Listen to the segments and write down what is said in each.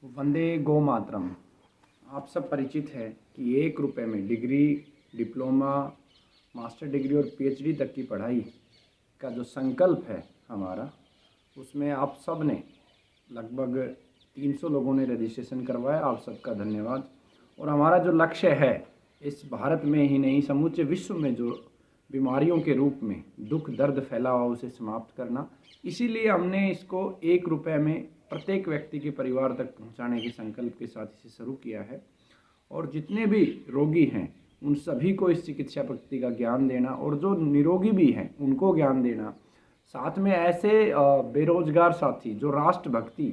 वंदे गो मातरम। आप सब परिचित है कि 1 रुपये में डिग्री, डिप्लोमा, मास्टर डिग्री और पीएचडी तक की पढ़ाई का जो संकल्प है हमारा, उसमें आप सब ने लगभग 300 लोगों ने रजिस्ट्रेशन करवाया। आप सबका धन्यवाद। और हमारा जो लक्ष्य है, इस भारत में ही नहीं समूचे विश्व में जो बीमारियों के रूप में दुख दर्द फैला हुआ उसे समाप्त करना, इसीलिए हमने इसको 1 रुपये में प्रत्येक व्यक्ति के परिवार तक पहुंचाने के संकल्प के साथ इसे शुरू किया है। और जितने भी रोगी हैं उन सभी को इस चिकित्सा पद्धति का ज्ञान देना, और जो निरोगी भी हैं उनको ज्ञान देना। साथ में ऐसे बेरोजगार साथी जो राष्ट्रभक्ति,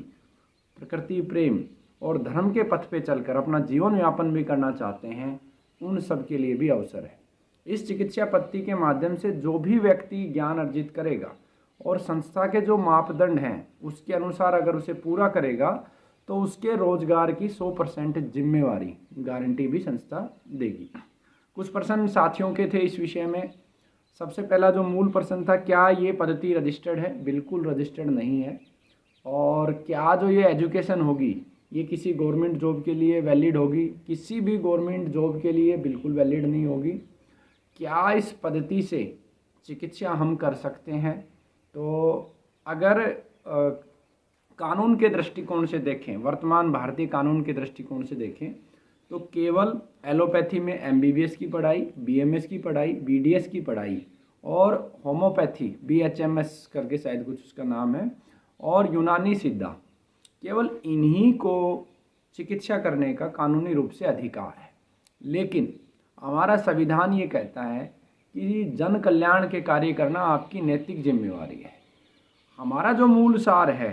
प्रकृति प्रेम और धर्म के पथ पे चलकर अपना जीवन यापन भी करना चाहते हैं, उन सब के लिए भी अवसर है। इस चिकित्सा पद्धति के माध्यम से जो भी व्यक्ति ज्ञान अर्जित करेगा और संस्था के जो मापदंड हैं उसके अनुसार अगर उसे पूरा करेगा तो उसके रोजगार की 100% जिम्मेवारी गारंटी भी संस्था देगी। कुछ प्रश्न साथियों के थे इस विषय में। सबसे पहला जो मूल प्रश्न था, क्या ये पद्धति रजिस्टर्ड है? बिल्कुल रजिस्टर्ड नहीं है। और क्या जो ये एजुकेशन होगी ये किसी गवर्नमेंट जॉब के लिए वैलिड होगी? किसी भी गवर्नमेंट जॉब के लिए बिल्कुल वैलिड नहीं होगी। क्या इस पद्धति से चिकित्सा हम कर सकते हैं? तो अगर कानून के दृष्टिकोण से देखें, वर्तमान भारतीय कानून के दृष्टिकोण से देखें, तो केवल एलोपैथी में एमबीबीएस की पढ़ाई, बीएमएस की पढ़ाई, बीडीएस की पढ़ाई और होम्योपैथी बीएचएमएस करके शायद कुछ उसका नाम है, और यूनानी सिद्धा, केवल इन्हीं को चिकित्सा करने का कानूनी रूप से अधिकार है। लेकिन हमारा संविधान ये कहता है कि जन कल्याण के कार्य करना आपकी नैतिक जिम्मेवारी है। हमारा जो मूल सार है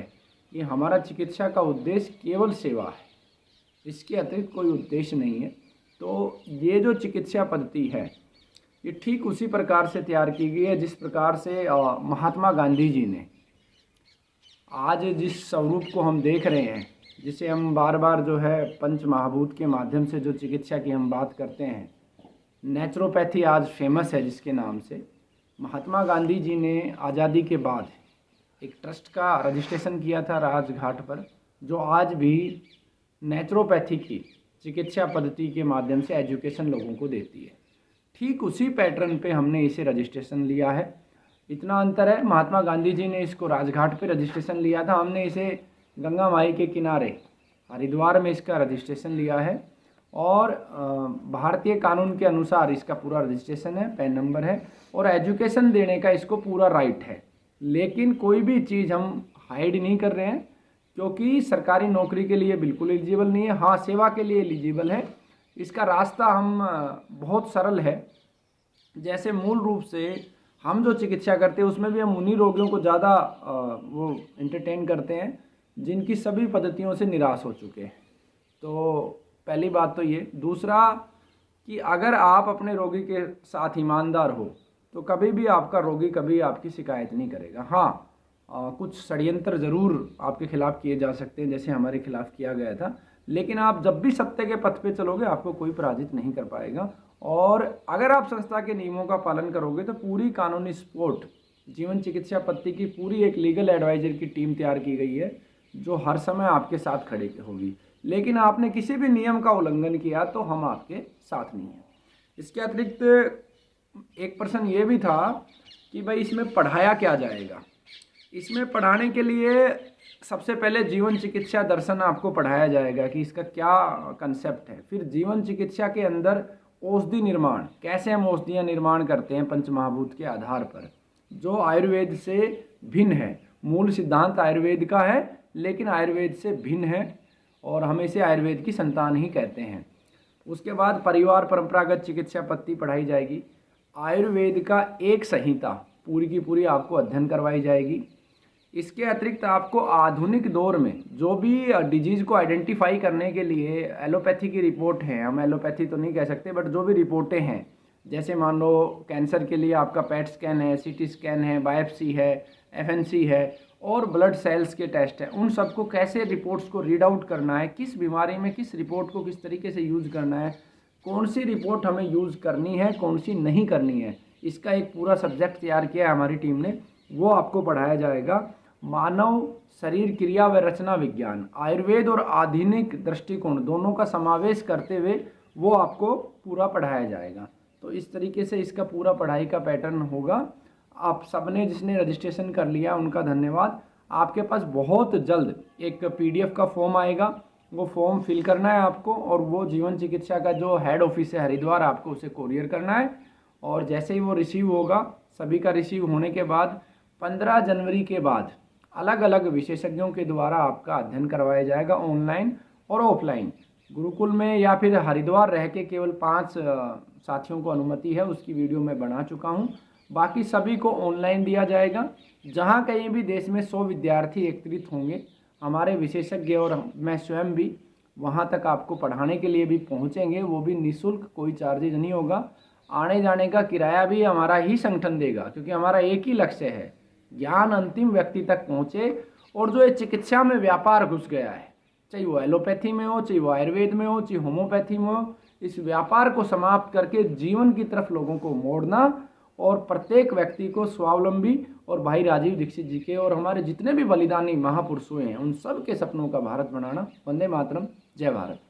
कि हमारा चिकित्सा का उद्देश्य केवल सेवा है, इसके अतिरिक्त कोई उद्देश्य नहीं है। तो ये जो चिकित्सा पद्धति है ये ठीक उसी प्रकार से तैयार की गई है जिस प्रकार से महात्मा गांधी जी ने आज जिस स्वरूप को हम देख रहे हैं, जिसे हम बार बार जो है पंच महाभूत के माध्यम से जो चिकित्सा की हम बात करते हैं, नेचुरोपैथी आज फेमस है जिसके नाम से। महात्मा गांधी जी ने आज़ादी के बाद एक ट्रस्ट का रजिस्ट्रेशन किया था राजघाट पर, जो आज भी नेचुरोपैथी की चिकित्सा पद्धति के माध्यम से एजुकेशन लोगों को देती है। ठीक उसी पैटर्न पे हमने इसे रजिस्ट्रेशन लिया है। इतना अंतर है, महात्मा गांधी जी ने इसको राजघाट पे रजिस्ट्रेशन लिया था, हमने इसे गंगा माई के किनारे हरिद्वार में इसका रजिस्ट्रेशन लिया है। और भारतीय कानून के अनुसार इसका पूरा रजिस्ट्रेशन है, पैन नंबर है, और एजुकेशन देने का इसको पूरा राइट है। लेकिन कोई भी चीज़ हम हाइड नहीं कर रहे हैं, क्योंकि सरकारी नौकरी के लिए बिल्कुल एलिजिबल नहीं है। हाँ, सेवा के लिए एलिजिबल है। इसका रास्ता हम बहुत सरल है। जैसे मूल रूप से हम जो चिकित्सा करते हैं उसमें भी हम उन्हीं रोगियों को ज़्यादा वो एंटरटेन करते हैं जिनकी सभी पद्धतियों से निराश हो चुके हैं। तो पहली बात तो ये। दूसरा कि अगर आप अपने रोगी के साथ ईमानदार हो तो कभी भी आपका रोगी कभी आपकी शिकायत नहीं करेगा। हाँ, कुछ षड्यंत्र ज़रूर आपके खिलाफ़ किए जा सकते हैं, जैसे हमारे खिलाफ़ किया गया था, लेकिन आप जब भी सत्य के पथ पे चलोगे आपको कोई पराजित नहीं कर पाएगा। और अगर आप संस्था के नियमों का पालन करोगे तो पूरी कानूनी सपोर्ट जीवन चिकित्सा पद्धति की पूरी एक लीगल एडवाइजर की टीम तैयार की गई है जो हर समय आपके साथ खड़ी होगी। लेकिन आपने किसी भी नियम का उल्लंघन किया तो हम आपके साथ नहीं हैं। इसके अतिरिक्त एक प्रश्न ये भी था कि भाई इसमें पढ़ाया क्या जाएगा। इसमें पढ़ाने के लिए सबसे पहले जीवन चिकित्सा दर्शन आपको पढ़ाया जाएगा कि इसका क्या कंसेप्ट है। फिर जीवन चिकित्सा के अंदर औषधि निर्माण, कैसे हम औषधियाँ निर्माण करते हैं पंचमहाभूत के आधार पर, जो आयुर्वेद से भिन्न है। मूल सिद्धांत आयुर्वेद का है लेकिन आयुर्वेद से भिन्न है और हम इसे आयुर्वेद की संतान ही कहते हैं। उसके बाद परिवार परंपरागत चिकित्सा पद्धति पढ़ाई जाएगी। आयुर्वेद का एक संहिता पूरी की पूरी आपको अध्ययन करवाई जाएगी। इसके अतिरिक्त आपको आधुनिक दौर में जो भी डिजीज़ को आइडेंटिफाई करने के लिए एलोपैथी की रिपोर्ट है, हम एलोपैथी तो नहीं कह सकते, बट जो भी रिपोर्टें हैं, जैसे मान लो कैंसर के लिए आपका पैट स्कैन है, सीटी स्कैन है, बायोप्सी है, एफएनसी है और ब्लड सेल्स के टेस्ट है, उन सबको कैसे रिपोर्ट्स को रीड आउट करना है, किस बीमारी में किस रिपोर्ट को किस तरीके से यूज़ करना है, कौन सी रिपोर्ट हमें यूज़ करनी है, कौन सी नहीं करनी है, इसका एक पूरा सब्जेक्ट तैयार किया है हमारी टीम ने, वो आपको पढ़ाया जाएगा। मानव शरीर क्रिया व रचना विज्ञान, आयुर्वेद और आधुनिक दृष्टिकोण दोनों का समावेश करते हुए वो आपको पूरा पढ़ाया जाएगा। तो इस तरीके से इसका पूरा पढ़ाई का पैटर्न होगा। आप सबने जिसने रजिस्ट्रेशन कर लिया उनका धन्यवाद। आपके पास बहुत जल्द एक PDF का फॉर्म आएगा, वो फॉर्म फिल करना है आपको, और वो जीवन चिकित्सा का जो हेड ऑफिस है हरिद्वार, आपको उसे कोरियर करना है। और जैसे ही वो रिसीव होगा, सभी का रिसीव होने के बाद 15 जनवरी के बाद अलग अलग विशेषज्ञों के द्वारा आपका अध्ययन करवाया जाएगा, ऑनलाइन और ऑफलाइन। गुरुकुल में या फिर हरिद्वार रह के केवल 5 साथियों को अनुमति है, उसकी वीडियो मैं बना चुका हूँ। बाकी सभी को ऑनलाइन दिया जाएगा। जहाँ कहीं भी देश में 100 विद्यार्थी एकत्रित होंगे, हमारे विशेषज्ञ और मैं स्वयं भी वहाँ तक आपको पढ़ाने के लिए भी पहुँचेंगे, वो भी निःशुल्क, कोई चार्जेज नहीं होगा। आने जाने का किराया भी हमारा ही संगठन देगा, क्योंकि हमारा एक ही लक्ष्य है, ज्ञान अंतिम व्यक्ति तक पहुँचे। और जो ये चिकित्सा में व्यापार घुस गया है, चाहे वो एलोपैथी में हो, चाहे वो आयुर्वेद में हो, चाहे होम्योपैथी में हो, इस व्यापार को समाप्त करके जीवन की तरफ लोगों को मोड़ना और प्रत्येक व्यक्ति को स्वावलंबी, और भाई राजीव दीक्षित जी के और हमारे जितने भी बलिदानी महापुरुष हुए हैं उन सब के सपनों का भारत बनाना। वंदे मातरम, जय भारत।